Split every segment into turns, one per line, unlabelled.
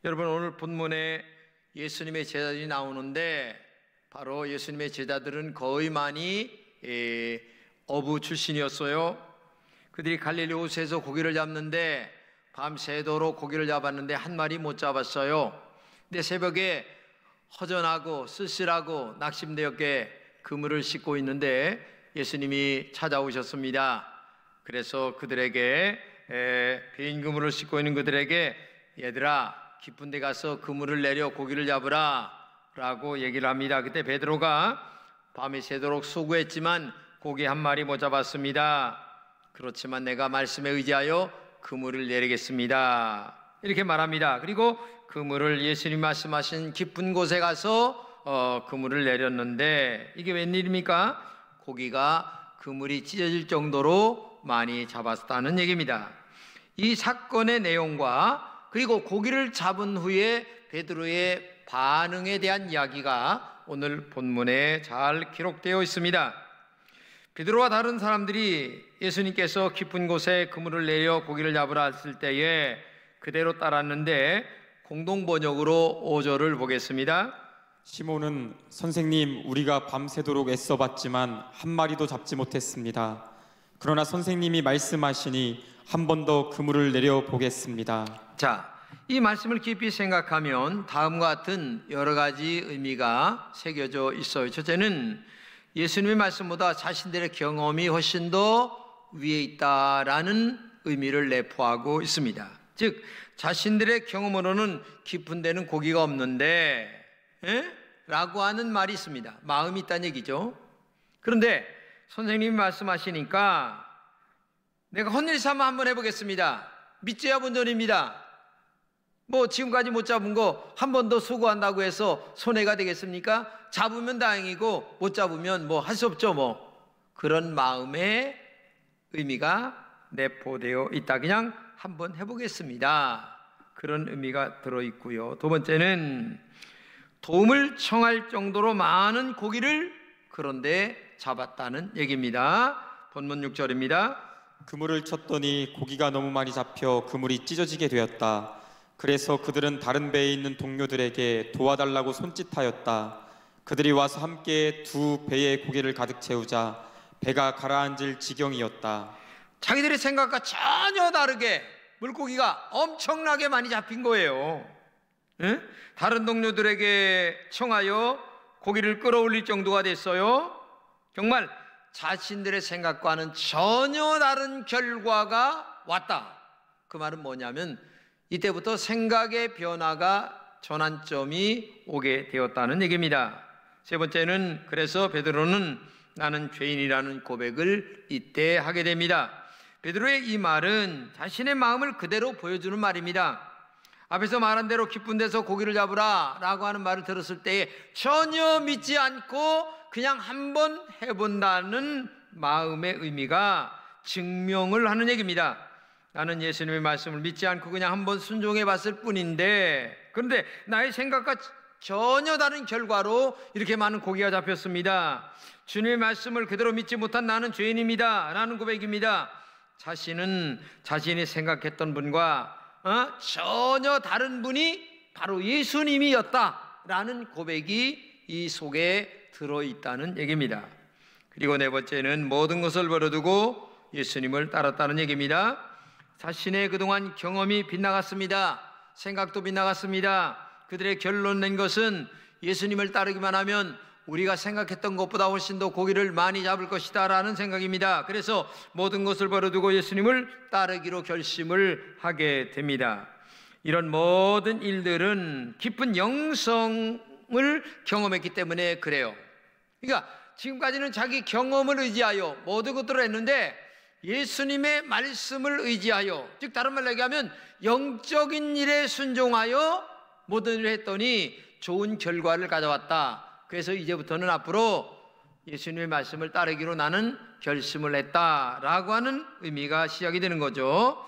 여러분, 오늘 본문에 예수님의 제자들이 나오는데 바로 예수님의 제자들은 거의 많이 어부 출신이었어요. 그들이 갈릴리 호수에서 고기를 잡는데 밤새도록 고기를 잡았는데 한 마리 못 잡았어요. 근데 새벽에 허전하고 쓸쓸하고 낙심되었게 그물을 씻고 있는데 예수님이 찾아오셨습니다. 그래서 그들에게 빈 그물을 씻고 있는 그들에게 얘들아, 깊은 데 가서 그물을 내려 고기를 잡으라 라고 얘기를 합니다. 그때 베드로가 밤이 새도록 수고했지만 고기 한 마리 못 잡았습니다. 그렇지만 내가 말씀에 의지하여 그물을 내리겠습니다, 이렇게 말합니다. 그리고 그물을 예수님 말씀하신 깊은 곳에 가서 그물을 내렸는데 이게 웬일입니까? 고기가 그물이 찢어질 정도로 많이 잡았다는 얘기입니다. 이 사건의 내용과 그리고 고기를 잡은 후에 베드로의 반응에 대한 이야기가 오늘 본문에 잘 기록되어 있습니다. 베드로와 다른 사람들이 예수님께서 깊은 곳에 그물을 내려 고기를 잡으라 했을 때에 그대로 따랐는데 공동 번역으로 5절을 보겠습니다.
시몬은 선생님, 우리가 밤새도록 애써봤지만 한 마리도 잡지 못했습니다. 그러나 선생님이 말씀하시니 한 번 더 그물을 내려 보겠습니다.
자, 이 말씀을 깊이 생각하면 다음과 같은 여러 가지 의미가 새겨져 있어요. 첫째는 예수님의 말씀보다 자신들의 경험이 훨씬 더 위에 있다라는 의미를 내포하고 있습니다. 즉, 자신들의 경험으로는 깊은 데는 고기가 없는데 라고 하는 말이 있습니다. 마음이 있다는 얘기죠. 그런데 선생님이 말씀하시니까 내가 헛일 삼아 한번 해보겠습니다. 믿지야 본전입니다. 뭐 지금까지 못 잡은 거 한 번 더 수고한다고 해서 손해가 되겠습니까? 잡으면 다행이고 못 잡으면 뭐 할 수 없죠. 뭐 그런 마음의 의미가 내포되어 있다. 그냥 한번 해보겠습니다, 그런 의미가 들어있고요. 두 번째는 도움을 청할 정도로 많은 고기를 그런데 잡았다는 얘기입니다. 본문 6절입니다.
그물을 쳤더니 고기가 너무 많이 잡혀 그물이 찢어지게 되었다. 그래서 그들은 다른 배에 있는 동료들에게 도와달라고 손짓하였다. 그들이 와서 함께 두 배의 고기를 가득 채우자 배가 가라앉을 지경이었다.
자기들의 생각과 전혀 다르게 물고기가 엄청나게 많이 잡힌 거예요. 다른 동료들에게 청하여 고기를 끌어올릴 정도가 됐어요. 정말 자신들의 생각과는 전혀 다른 결과가 왔다. 그 말은 뭐냐면 이때부터 생각의 변화가 전환점이 오게 되었다는 얘기입니다. 세 번째는 그래서 베드로는 나는 죄인이라는 고백을 이때 하게 됩니다. 베드로의 이 말은 자신의 마음을 그대로 보여주는 말입니다. 앞에서 말한 대로 깊은 데서 고기를 잡으라 라고 하는 말을 들었을 때에 전혀 믿지 않고 그냥 한번 해본다는 마음의 의미가 증명을 하는 얘기입니다. 나는 예수님의 말씀을 믿지 않고 그냥 한번 순종해 봤을 뿐인데, 그런데 나의 생각과 전혀 다른 결과로 이렇게 많은 고기가 잡혔습니다. 주님의 말씀을 그대로 믿지 못한 나는 죄인입니다 라는 고백입니다. 자신은 자신이 생각했던 분과 전혀 다른 분이 바로 예수님이었다 라는 고백이 이 속에 들어있다는 얘기입니다. 그리고 네 번째는 모든 것을 버려두고 예수님을 따랐다는 얘기입니다. 자신의 그동안 경험이 빗나갔습니다. 생각도 빗나갔습니다. 그들의 결론 낸 것은 예수님을 따르기만 하면 우리가 생각했던 것보다 훨씬 더 고기를 많이 잡을 것이다 라는 생각입니다. 그래서 모든 것을 버려두고 예수님을 따르기로 결심을 하게 됩니다. 이런 모든 일들은 깊은 영성을 경험했기 때문에 그래요. 그러니까 지금까지는 자기 경험을 의지하여 모든 것들을 했는데 예수님의 말씀을 의지하여, 즉 다른 말로 얘기하면 영적인 일에 순종하여 모든 일을 했더니 좋은 결과를 가져왔다. 그래서 이제부터는 앞으로 예수님의 말씀을 따르기로 나는 결심을 했다라고 하는 의미가 시작이 되는 거죠.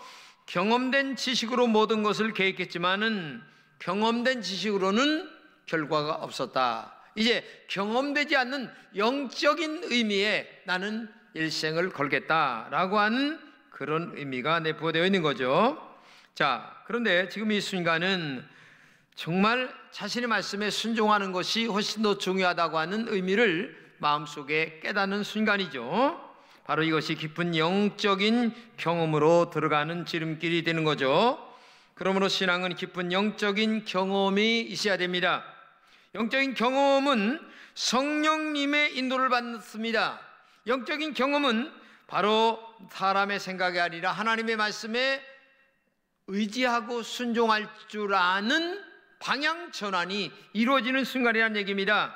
경험된 지식으로 모든 것을 계획했지만은 경험된 지식으로는 결과가 없었다. 이제 경험되지 않는 영적인 의미에 나는 일생을 걸겠다라고 하는 그런 의미가 내포되어 있는 거죠. 자, 그런데 지금 이 순간은 정말 자신의 말씀에 순종하는 것이 훨씬 더 중요하다고 하는 의미를 마음속에 깨닫는 순간이죠. 바로 이것이 깊은 영적인 경험으로 들어가는 지름길이 되는 거죠. 그러므로 신앙은 깊은 영적인 경험이 있어야 됩니다. 영적인 경험은 성령님의 인도를 받습니다. 영적인 경험은 바로 사람의 생각이 아니라 하나님의 말씀에 의지하고 순종할 줄 아는 방향 전환이 이루어지는 순간이라는 얘기입니다.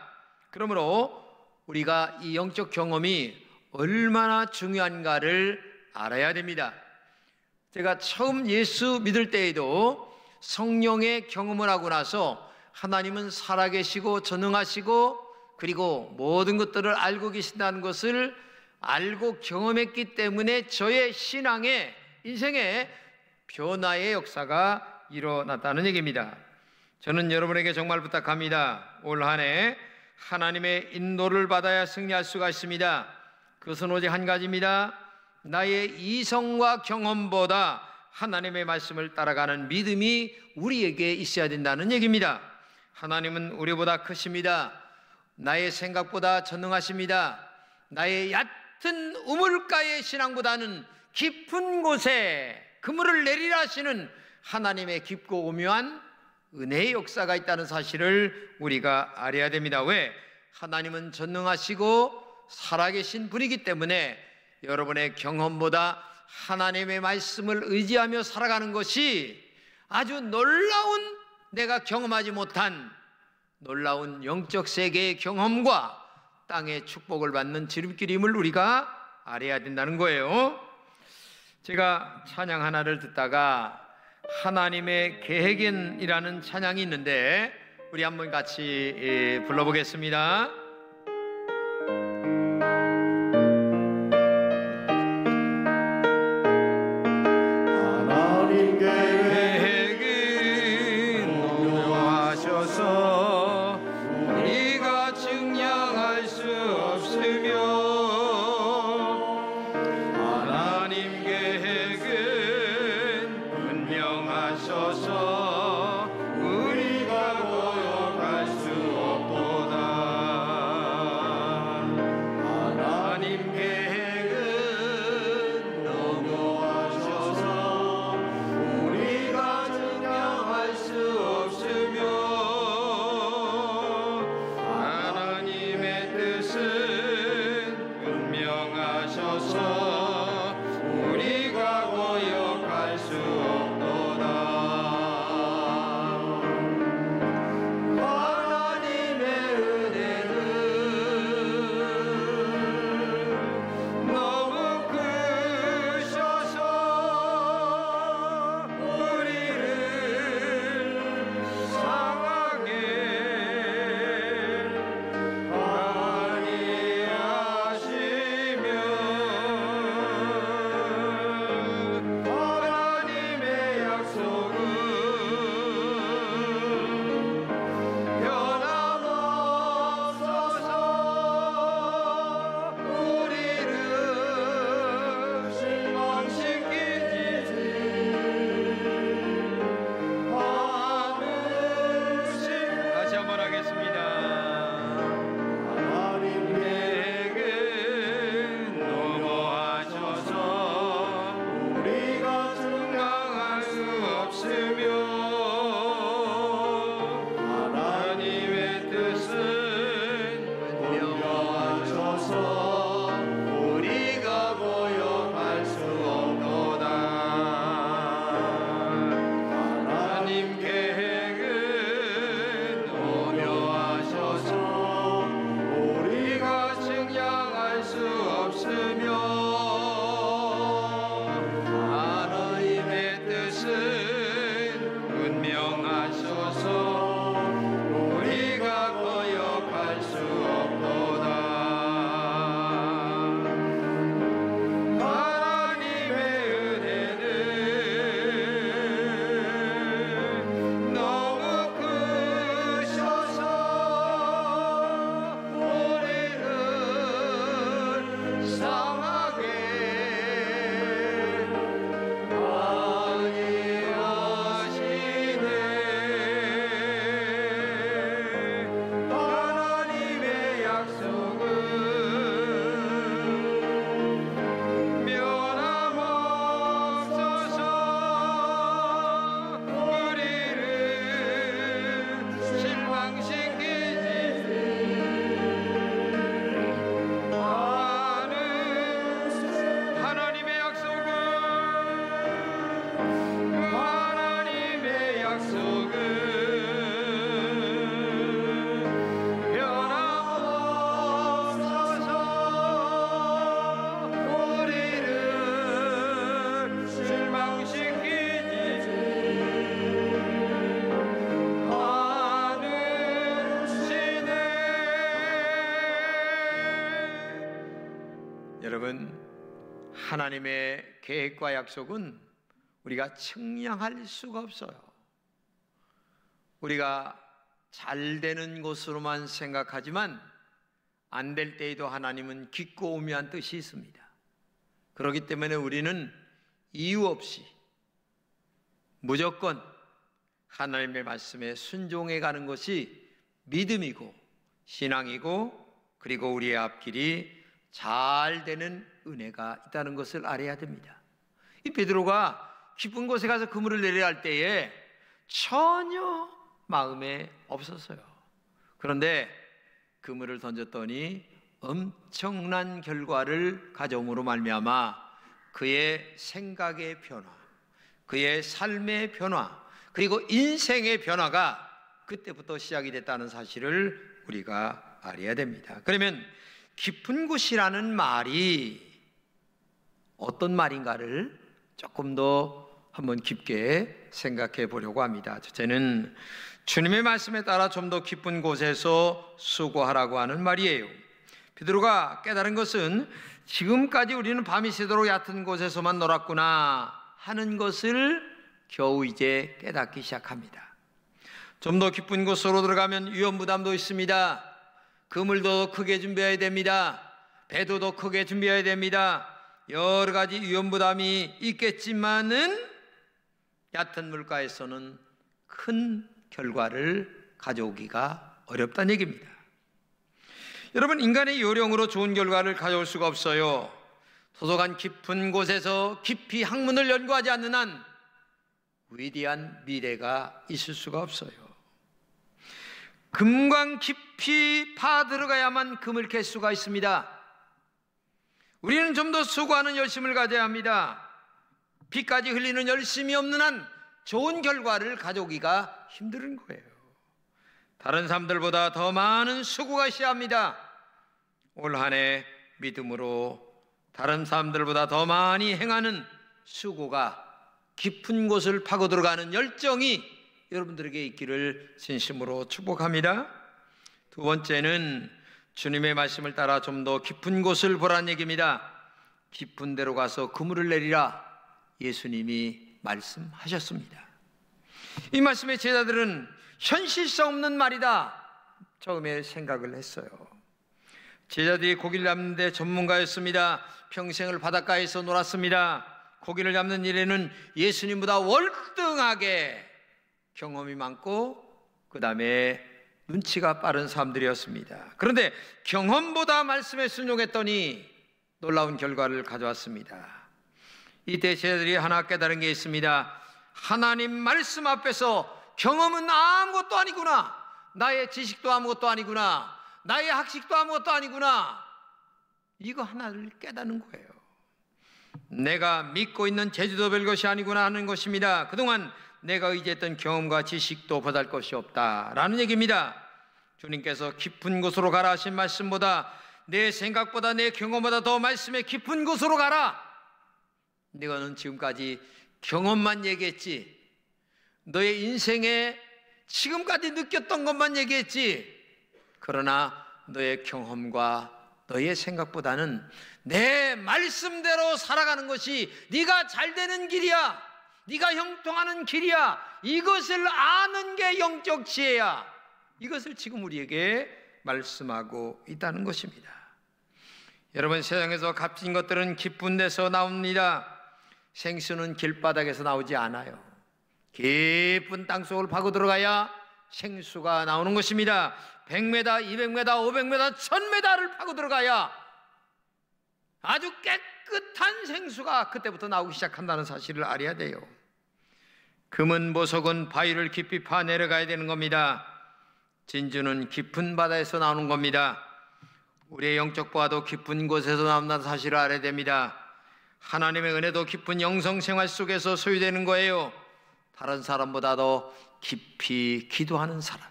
그러므로 우리가 이 영적 경험이 얼마나 중요한가를 알아야 됩니다. 제가 처음 예수 믿을 때에도 성령의 경험을 하고 나서 하나님은 살아계시고 전능하시고 그리고 모든 것들을 알고 계신다는 것을 알고 경험했기 때문에 저의 신앙의 인생의 변화의 역사가 일어났다는 얘기입니다. 저는 여러분에게 정말 부탁합니다. 올 한 해 하나님의 인도를 받아야 승리할 수가 있습니다. 그것은 오직 한 가지입니다. 나의 이성과 경험보다 하나님의 말씀을 따라가는 믿음이 우리에게 있어야 된다는 얘기입니다. 하나님은 우리보다 크십니다. 나의 생각보다 전능하십니다. 나의 얕은 우물가의 신앙보다는 깊은 곳에 그물을 내리라 하시는 하나님의 깊고 오묘한 은혜의 역사가 있다는 사실을 우리가 알아야 됩니다. 왜? 하나님은 전능하시고 살아계신 분이기 때문에 여러분의 경험보다 하나님의 말씀을 의지하며 살아가는 것이 아주 놀라운, 내가 경험하지 못한 놀라운 영적 세계의 경험과 땅의 축복을 받는 지름길임을 우리가 알아야 된다는 거예요. 제가 찬양 하나를 듣다가 하나님의 계획엔이라는 찬양이 있는데 우리 한번 같이 불러보겠습니다.
하나님 계획은 공명하셔서 우리가 증량할 수 없으며 하나님 계획은 분명하셔서 우리가 고역할 수 없도다.
여러분, 하나님의 계획과 약속은 우리가 측량할 수가 없어요. 우리가 잘 되는 것으로만 생각하지만 안 될 때에도 하나님은 깊고 오묘한 뜻이 있습니다. 그렇기 때문에 우리는 이유 없이 무조건 하나님의 말씀에 순종해 가는 것이 믿음이고 신앙이고, 그리고 우리의 앞길이 잘 되는 은혜가 있다는 것을 알아야 됩니다. 이 베드로가 깊은 곳에 가서 그물을 내려야 할 때에 전혀 마음에 없었어요. 그런데 그물을 던졌더니 엄청난 결과를 가져옴으로 말미암아 그의 생각의 변화, 그의 삶의 변화, 그리고 인생의 변화가 그때부터 시작이 됐다는 사실을 우리가 알아야 됩니다. 그러면 깊은 곳이라는 말이 어떤 말인가를 조금 더 한번 깊게 생각해 보려고 합니다. 첫째는 주님의 말씀에 따라 좀 더 깊은 곳에서 수고하라고 하는 말이에요. 베드로가 깨달은 것은 지금까지 우리는 밤이 새도록 얕은 곳에서만 놀았구나 하는 것을 겨우 이제 깨닫기 시작합니다. 좀 더 깊은 곳으로 들어가면 위험 부담도 있습니다. 그물도 크게 준비해야 됩니다. 배도 더 크게 준비해야 됩니다. 여러 가지 위험 부담이 있겠지만은 얕은 물가에서는 큰 결과를 가져오기가 어렵다는 얘기입니다. 여러분, 인간의 요령으로 좋은 결과를 가져올 수가 없어요. 소속한 깊은 곳에서 깊이 학문을 연구하지 않는 한 위대한 미래가 있을 수가 없어요. 금광 깊이 파 들어가야만 금을 캘 수가 있습니다. 우리는 좀 더 수고하는 열심을 가져야 합니다. 피까지 흘리는 열심이 없는 한 좋은 결과를 가져오기가 힘든 거예요. 다른 사람들보다 더 많은 수고가 있어야 합니다. 올 한 해 믿음으로 다른 사람들보다 더 많이 행하는 수고가, 깊은 곳을 파고 들어가는 열정이 여러분들에게 있기를 진심으로 축복합니다. 두 번째는 주님의 말씀을 따라 좀 더 깊은 곳을 보라는 얘기입니다. 깊은 데로 가서 그물을 내리라 예수님이 말씀하셨습니다. 이 말씀의 제자들은 현실성 없는 말이다 처음에 생각을 했어요. 제자들이 고기를 잡는 데 전문가였습니다. 평생을 바닷가에서 놀았습니다. 고기를 잡는 일에는 예수님보다 월등하게 경험이 많고 그 다음에 눈치가 빠른 사람들이었습니다. 그런데 경험보다 말씀에 순종했더니 놀라운 결과를 가져왔습니다. 이때 제자들이 하나 깨달은 게 있습니다. 하나님 말씀 앞에서 경험은 아무것도 아니구나, 나의 지식도 아무것도 아니구나, 나의 학식도 아무것도 아니구나, 이거 하나를 깨닫는 거예요. 내가 믿고 있는 제주도 별것이 아니구나 하는 것입니다. 그동안 내가 의지했던 경험과 지식도 보잘 것이 없다라는 얘기입니다. 주님께서 깊은 곳으로 가라 하신 말씀보다 내 생각보다 내 경험보다 더 말씀의 깊은 곳으로 가라. 너는 지금까지 경험만 얘기했지, 너의 인생에 지금까지 느꼈던 것만 얘기했지, 그러나 너의 경험과 너의 생각보다는 내 말씀대로 살아가는 것이 네가 잘 되는 길이야, 네가 형통하는 길이야, 이것을 아는 게 영적 지혜야, 이것을 지금 우리에게 말씀하고 있다는 것입니다. 여러분, 세상에서 값진 것들은 깊은 데서 나옵니다. 생수는 길바닥에서 나오지 않아요. 깊은 땅속을 파고 들어가야 생수가 나오는 것입니다. 100m, 200m, 500m, 1000m를 파고 들어가야 아주 깨끗한 생수가 그때부터 나오기 시작한다는 사실을 알아야 돼요. 금은 보석은 바위를 깊이 파 내려가야 되는 겁니다. 진주는 깊은 바다에서 나오는 겁니다. 우리의 영적 보화도 깊은 곳에서 나온다는 사실을 알아야 됩니다. 하나님의 은혜도 깊은 영성생활 속에서 소유되는 거예요. 다른 사람보다 더 깊이 기도하는 사람,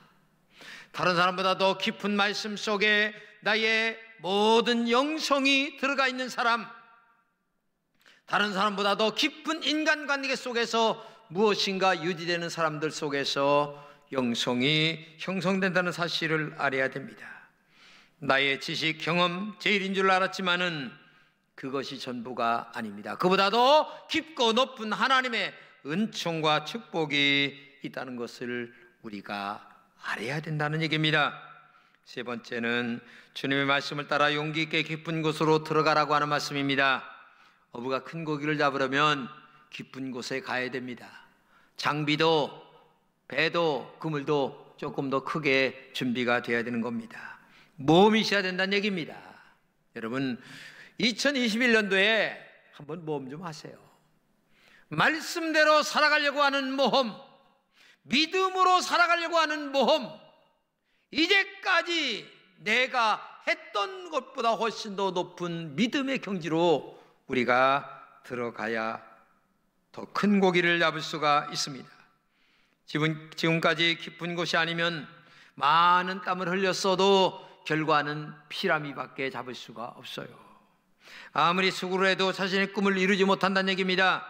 다른 사람보다 더 깊은 말씀 속에 나의 모든 영성이 들어가 있는 사람, 다른 사람보다 더 깊은 인간관계 속에서 무엇인가 유지되는 사람들 속에서 영성이 형성된다는 사실을 알아야 됩니다. 나의 지식, 경험, 제일인 줄 알았지만은 그것이 전부가 아닙니다. 그보다도 깊고 높은 하나님의 은총과 축복이 있다는 것을 우리가 알아야 된다는 얘기입니다. 세 번째는 주님의 말씀을 따라 용기 있게 깊은 곳으로 들어가라고 하는 말씀입니다. 어부가 큰 고기를 잡으려면 깊은 곳에 가야 됩니다. 장비도 배도 그물도 조금 더 크게 준비가 되어야 되는 겁니다. 모험이 있어야 된다는 얘기입니다. 여러분 2021년도에 한번 모험 좀 하세요. 말씀대로 살아가려고 하는 모험, 믿음으로 살아가려고 하는 모험, 이제까지 내가 했던 것보다 훨씬 더 높은 믿음의 경지로 우리가 들어가야 더 큰 고기를 잡을 수가 있습니다. 지금까지 깊은 곳이 아니면 많은 땀을 흘렸어도 결과는 피라미밖에 잡을 수가 없어요. 아무리 수고를 해도 자신의 꿈을 이루지 못한다는 얘기입니다.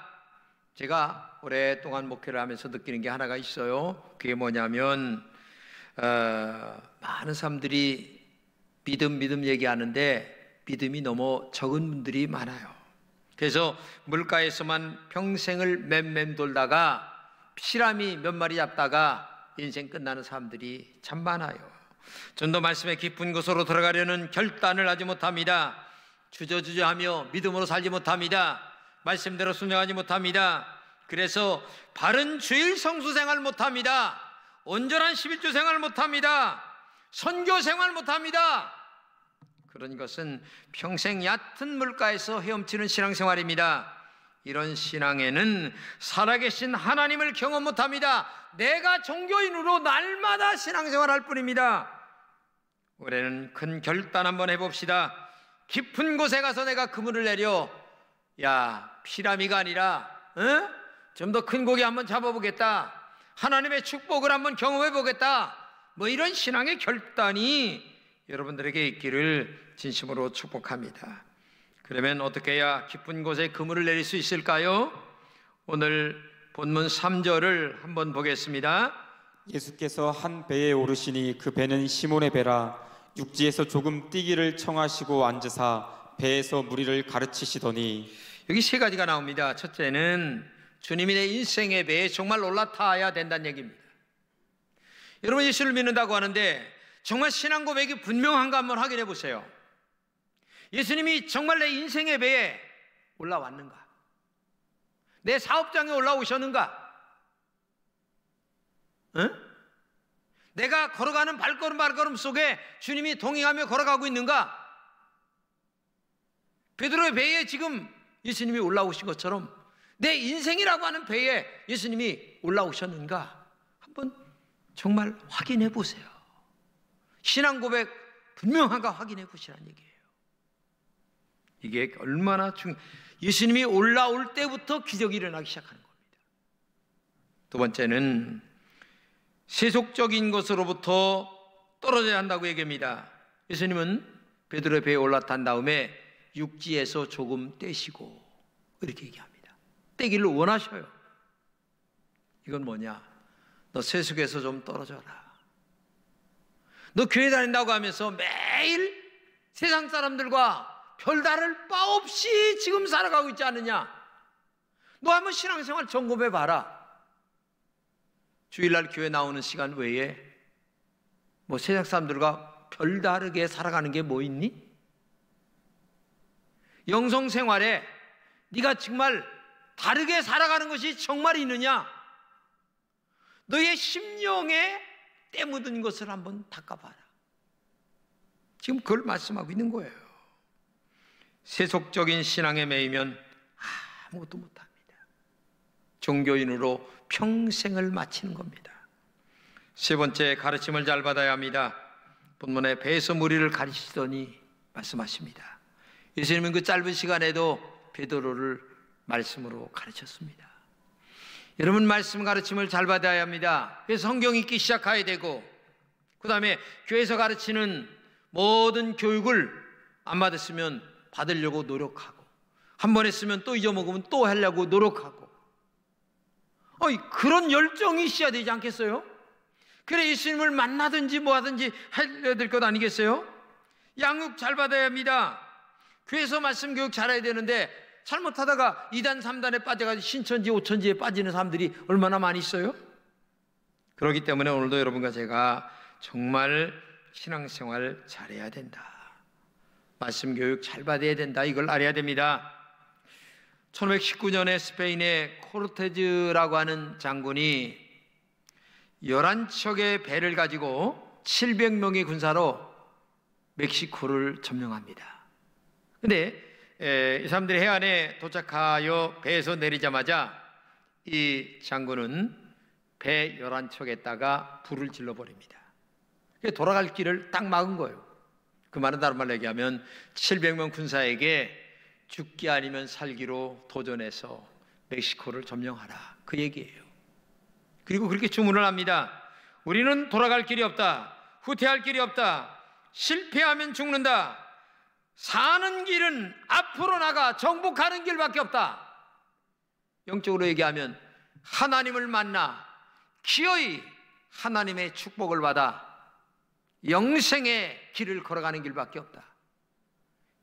제가 오랫동안 목회를 하면서 느끼는 게 하나가 있어요. 그게 뭐냐면 많은 사람들이 믿음 얘기하는데 믿음이 너무 적은 분들이 많아요. 그래서 물가에서만 평생을 맴맴 돌다가 피라미 몇 마리 잡다가 인생 끝나는 사람들이 참 많아요. 전도 말씀의 깊은 곳으로 들어가려는 결단을 하지 못합니다. 주저주저하며 믿음으로 살지 못합니다. 말씀대로 순종하지 못합니다. 그래서 바른 주일 성수 생활 못합니다. 온전한 11주 생활 못합니다. 선교 생활 못합니다. 그런 것은 평생 얕은 물가에서 헤엄치는 신앙생활입니다. 이런 신앙에는 살아계신 하나님을 경험 못합니다. 내가 종교인으로 날마다 신앙생활할 뿐입니다. 올해는 큰 결단 한번 해봅시다. 깊은 곳에 가서 내가 그물을 내려 피라미가 아니라 좀 더 큰 고기 한번 잡아보겠다. 하나님의 축복을 한번 경험해보겠다. 뭐 이런 신앙의 결단이 여러분들에게 있기를 진심으로 축복합니다. 그러면 어떻게 해야 깊은 곳에 그물을 내릴 수 있을까요? 오늘 본문 3절을 한번 보겠습니다.
예수께서 한 배에 오르시니 그 배는 시몬의 배라. 육지에서 조금 뛰기를 청하시고 앉으사 배에서 무리를 가르치시더니.
여기 세 가지가 나옵니다. 첫째는 주님이 내 인생의 배에 정말 올라타야 된다는 얘기입니다. 여러분 예수를 믿는다고 하는데 정말 신앙 고백이 분명한가 한번 확인해 보세요. 예수님이 정말 내 인생의 배에 올라왔는가? 내 사업장에 올라오셨는가? 내가 걸어가는 발걸음 속에 주님이 동행하며 걸어가고 있는가? 베드로의 배에 지금 예수님이 올라오신 것처럼 내 인생이라고 하는 배에 예수님이 올라오셨는가? 한번 정말 확인해 보세요. 신앙 고백 분명한가 확인해 보시라는 얘기예요. 이게 얼마나 예수님이 올라올 때부터 기적이 일어나기 시작하는 겁니다. 두 번째는 세속적인 것으로부터 떨어져야 한다고 얘기합니다. 예수님은 베드로의 배에 올라탄 다음에 육지에서 조금 떼시고 이렇게 얘기합니다. 떼기를 원하셔요. 이건 뭐냐? 너 세속에서 좀 떨어져라. 너 교회 다닌다고 하면서 매일 세상 사람들과 별다를 바 없이 지금 살아가고 있지 않느냐? 너 한번 신앙생활 점검해 봐라. 주일날 교회 나오는 시간 외에 뭐 세상 사람들과 별다르게 살아가는 게 뭐 있니? 영성생활에 네가 정말 다르게 살아가는 것이 정말 있느냐? 너의 심령에 때 묻은 것을 한번 닦아봐라. 지금 그걸 말씀하고 있는 거예요. 세속적인 신앙에 매이면 아무것도 못합니다. 종교인으로 평생을 마치는 겁니다. 세 번째, 가르침을 잘 받아야 합니다. 본문에 배에서 무리를 가르치시더니 말씀하십니다. 예수님은 그 짧은 시간에도 베드로를 말씀으로 가르쳤습니다. 여러분 말씀 가르침을 잘 받아야 합니다. 그래서 성경 읽기 시작해야 되고, 그 다음에 교회에서 가르치는 모든 교육을 안 받았으면 받으려고 노력하고, 한 번 했으면 또 잊어먹으면 또 하려고 노력하고, 그런 열정이 있어야 되지 않겠어요? 그래 예수님을 만나든지 뭐 하든지 해야 될 것 아니겠어요? 양육 잘 받아야 합니다. 교회에서 말씀 교육 잘해야 되는데 잘못하다가 2단 3단에 빠져가지고 신천지 5천지에 빠지는 사람들이 얼마나 많이 있어요? 그렇기 때문에 오늘도 여러분과 제가 정말 신앙생활 잘해야 된다, 말씀 교육 잘 받아야 된다, 이걸 알아야 됩니다. 1519년에 스페인의 코르테즈라고 하는 장군이 11척의 배를 가지고 700명의 군사로 멕시코를 점령합니다. 근데 이 사람들이 해안에 도착하여 배에서 내리자마자 이 장군은 배 11척에다가 불을 질러버립니다. 돌아갈 길을 딱 막은 거예요. 그 말은 다른 말로 얘기하면 700명 군사에게 죽기 아니면 살기로 도전해서 멕시코를 점령하라, 그 얘기예요. 그리고 그렇게 주문을 합니다. 우리는 돌아갈 길이 없다, 후퇴할 길이 없다, 실패하면 죽는다, 사는 길은 앞으로 나가 정복하는 길밖에 없다. 영적으로 얘기하면 하나님을 만나 기어이 하나님의 축복을 받아 영생의 길을 걸어가는 길밖에 없다.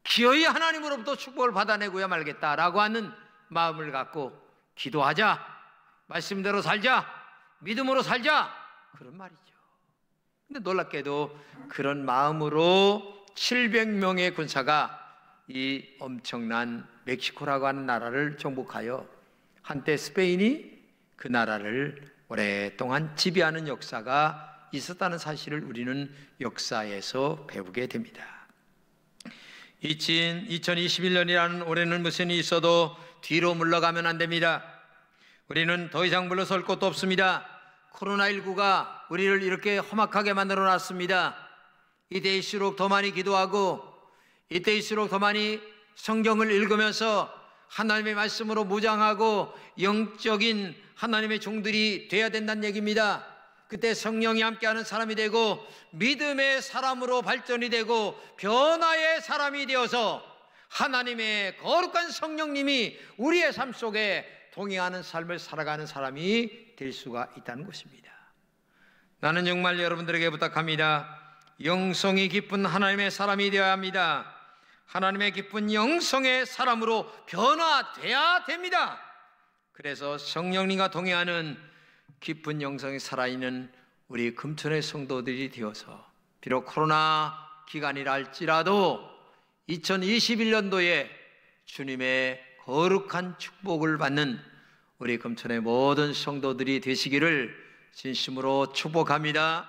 기어이 하나님으로부터 축복을 받아내고야 말겠다라고 하는 마음을 갖고 기도하자, 말씀대로 살자, 믿음으로 살자, 그런 말이죠. 근데 놀랍게도 그런 마음으로 700명의 군사가 이 엄청난 멕시코라고 하는 나라를 정복하여 한때 스페인이 그 나라를 오랫동안 지배하는 역사가 있었다는 사실을 우리는 역사에서 배우게 됩니다. 2021년이라는 올해는 무슨 일이 있어도 뒤로 물러가면 안 됩니다. 우리는 더 이상 물러설 곳도 없습니다. 코로나19가 우리를 이렇게 험악하게 만들어 놨습니다. 이때일수록 더 많이 기도하고 이때일수록 더 많이 성경을 읽으면서 하나님의 말씀으로 무장하고 영적인 하나님의 종들이 돼야 된다는 얘기입니다. 그때 성령이 함께하는 사람이 되고 믿음의 사람으로 발전이 되고 변화의 사람이 되어서 하나님의 거룩한 성령님이 우리의 삶 속에 동행하는 삶을 살아가는 사람이 될 수가 있다는 것입니다. 나는 정말 여러분들에게 부탁합니다. 영성이 깊은 하나님의 사람이 되어야 합니다. 하나님의 깊은 영성의 사람으로 변화돼야 됩니다. 그래서 성령님과 동행하는 깊은 영성이 살아있는 우리 금천의 성도들이 되어서 비록 코로나 기간이라 할지라도 2021년도에 주님의 거룩한 축복을 받는 우리 금천의 모든 성도들이 되시기를 진심으로 축복합니다.